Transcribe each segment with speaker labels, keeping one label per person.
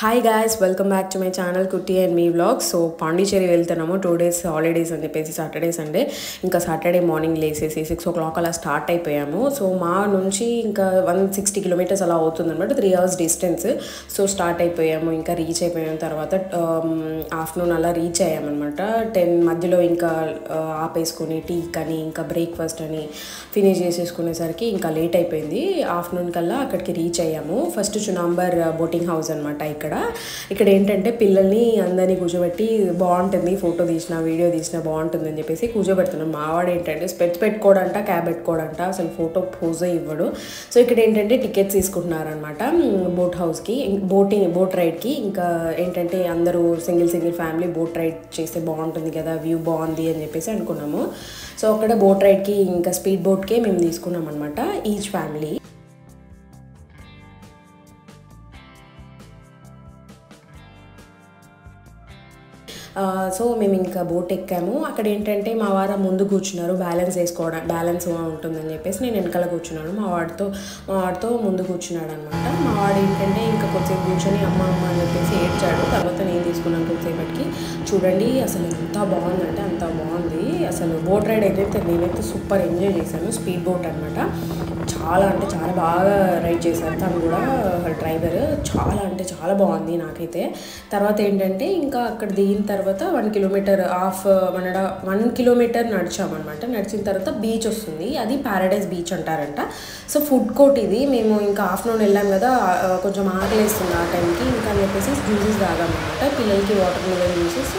Speaker 1: Hi guys, welcome back to my channel Kutti and me vlogs. So Pondicherry వెళ్తున్నాము 2 days holidays అని చెప్పేసి Saturday Sunday. ఇంకా Saturday morning లేసేసి 6 o'clock అలా స్టార్ట్ అయిపోయాము. సో మా నుంచి ఇంకా 160 kilometers అలా అవుతుందన్నమాట, 3 hours డిస్టెన్స్. సో స్టార్ట్ అయిపోయాము, ఇంకా రీచ్ అయిపోయాము. తర్వాత ఆఫ్టర్నూన్ అలా రీచ్ అయ్యామన్నమాట. 10 మధ్యలో ఇంకా ఆపేసుకొని టీ కానీ ఇంకా బ్రేక్ఫాస్ట్ అని ఫినిష్ చేసేసుకునేసరికి ఇంకా లేట్ అయిపోయింది. ఆఫ్టర్నూన్ కల్లా అక్కడికి రీచ్ అయ్యాము. ఫస్ట్ చునాంబర్ బోటింగ్ హౌస్ అనమాట. ఇక్కడ ఏంటంటే పిల్లల్ని అందరినీ కూర్చోబెట్టి బాగుంటుంది, ఫోటో తీసిన వీడియో తీసిన బాగుంటుంది అని చెప్పేసి కూర్చోబెడుతున్నాం. మావాడు ఏంటంటే స్పెట్స్ పెట్టుకోవడంట, క్యాబ్ పెట్టుకోవడంట, అసలు ఫోటో పోజే ఇవ్వడు. సో ఇక్కడ ఏంటంటే టికెట్స్ తీసుకుంటున్నారనమాట బోట్ హౌస్కి, బోట్ రైడ్కి. ఇంకా ఏంటంటే అందరూ సింగిల్ ఫ్యామిలీ బోట్ రైడ్ చేస్తే బాగుంటుంది కదా, వ్యూ బాగుంది అని చెప్పేసి అనుకున్నాము. సో అక్కడ బోట్ రైడ్కి ఇంకా స్పీడ్ బోట్కే మేము తీసుకున్నాం అనమాట, ఈచ్ ఫ్యామిలీ. సో మేము ఇంకా బోట్ ఎక్కాము. అక్కడ ఏంటంటే మా వారు ముందు కూర్చున్నారు, బ్యాలెన్స్ ఉంటుందని చెప్పేసి నేను వెనకాల కూర్చున్నాను. మా వాడితో ముందు కూర్చున్నాడు అనమాట. మా వాడు ఏంటంటే ఇంకా కొద్దిసేపు కూర్చొని అమ్మ అని చెప్పేసి ఏడ్చాడు. తర్వాత నేను తీసుకున్నాను కొద్దిసేపటికి. చూడండి అసలు ఎంత బాగుందంటే అంత బాగుంది. అసలు బోట్ రైడ్ నేనైతే సూపర్ ఎంజాయ్ చేశాను. స్పీడ్ బోట్ అనమాట. చాలా అంటే చాలా బాగా రైడ్ చేశారు. తను కూడా డ్రైవర్ చాలా బాగుంది నాకైతే. తర్వాత ఏంటంటే ఇంకా అక్కడ దిగిన తర్వాత 1 kilometer నడిచామన్నమాట. నడిచిన తర్వాత బీచ్ వస్తుంది, అది ప్యారడైజ్ బీచ్ అంటారంట. సో ఫుడ్ కోర్ట్ ఇది. మేము ఇంకా ఆఫ్టర్నూన్ వెళ్ళాం కదా, కొంచెం ఆకలేస్తుంది ఆ టైంకి. ఇంకా అని చెప్పేసి జ్యూసెస్ తాగామన్నమాట, పిల్లలకి వాటర్ మిలన్ జ్యూసెస్.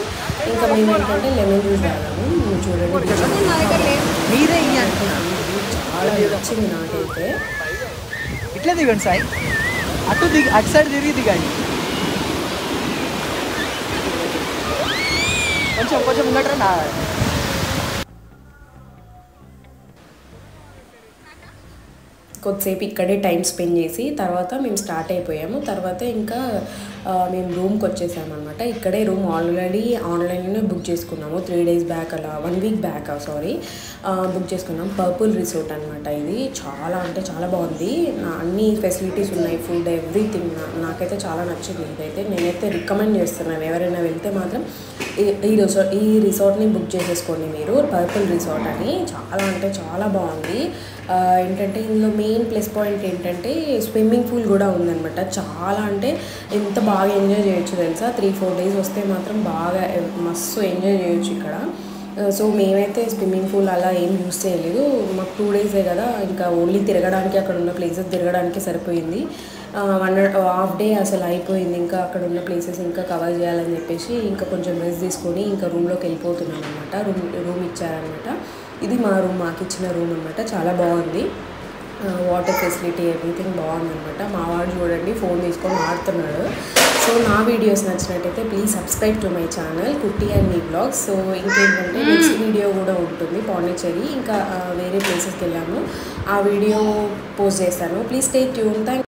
Speaker 1: ఇంకా మేము ఏంటంటే లెమన్ జ్యూస్ తాగాము. చూడండి చాలా నచ్చింది నాకైతే.
Speaker 2: ఇట్లా దిగండి సాయి, అటు సైడ్ తిరిగి దిగండి. కొంచెం ఉన్నట్టు
Speaker 1: కొద్దిసేపు ఇక్కడే టైం స్పెండ్ చేసి తర్వాత మేము స్టార్ట్ అయిపోయాము. తర్వాత ఇంకా మేము రూమ్కి వచ్చేసామన్నమాట. ఇక్కడే రూమ్ ఆల్రెడీ ఆన్లైన్లోనే బుక్ చేసుకున్నాము. 3 days బ్యాక్ అలా 1 week బ్యాక్ బుక్ చేసుకున్నాం. పర్పుల్ రిసార్ట్ అనమాట. ఇది చాలా అంటే చాలా బాగుంది. అన్ని ఫెసిలిటీస్ ఉన్నాయి, ఫుడ్ ఎవ్రీథింగ్. నాకైతే చాలా నచ్చింది ఇదైతే. నేనైతే రికమెండ్ చేస్తున్నాను, ఎవరైనా వెళ్తే మాత్రం ఈ రిసార్ట్ని బుక్ చేసేసుకోండి మీరు. పర్పుల్ రిసార్ట్ అని చాలా అంటే చాలా బాగుంది. ఏంటంటే ఇందులో మెయిన్ ప్లస్ పాయింట్ ఏంటంటే స్విమ్మింగ్ పూల్ కూడా ఉందన్నమాట. చాలా అంటే ఎంత బాగా ఎంజాయ్ చేయొచ్చు తెలుసా. 3-4 days వస్తే మాత్రం బాగా మస్తు ఎంజాయ్ చేయొచ్చు ఇక్కడ. సో మేమైతే స్విమ్మింగ్ పూల్ అలా ఏం యూస్ చేయలేదు. మాకు 2 days కదా, ఇంకా ఓన్లీ తిరగడానికి అక్కడ ఉన్న ప్లేసెస్ తిరగడానికి సరిపోయింది. 1.5 day అసలు అయిపోయింది. ఇంకా అక్కడ ఉన్న ప్లేసెస్ ఇంకా కవర్ చేయాలని చెప్పేసి ఇంకా కొంచెం రెస్ట్ తీసుకొని ఇంకా రూమ్లోకి వెళ్ళిపోతున్నాం అనమాట. రూమ్ ఇచ్చారనమాట. ఇది మా రూమ్, మాకు ఇచ్చిన రూమ్ అనమాట. చాలా బాగుంది, వాటర్ ఫెసిలిటీ ఎవ్రీథింగ్ బాగుందన్నమాట. మా వాడు చూడండి ఫోన్ తీసుకొని ఆడుతున్నాడు. సో నా వీడియోస్ నచ్చినట్టయితే please subscribe to my channel Kutti and me vlogs. So ఇంకేంటంటే నెక్స్ట్ వీడియో కూడా ఉంటుంది పాండిచేరి, ఇంకా వేరే ప్లేసెస్కి వెళ్ళాము, ఆ వీడియో పోస్ట్ చేస్తాను. Please stay tune. థ్యాంక్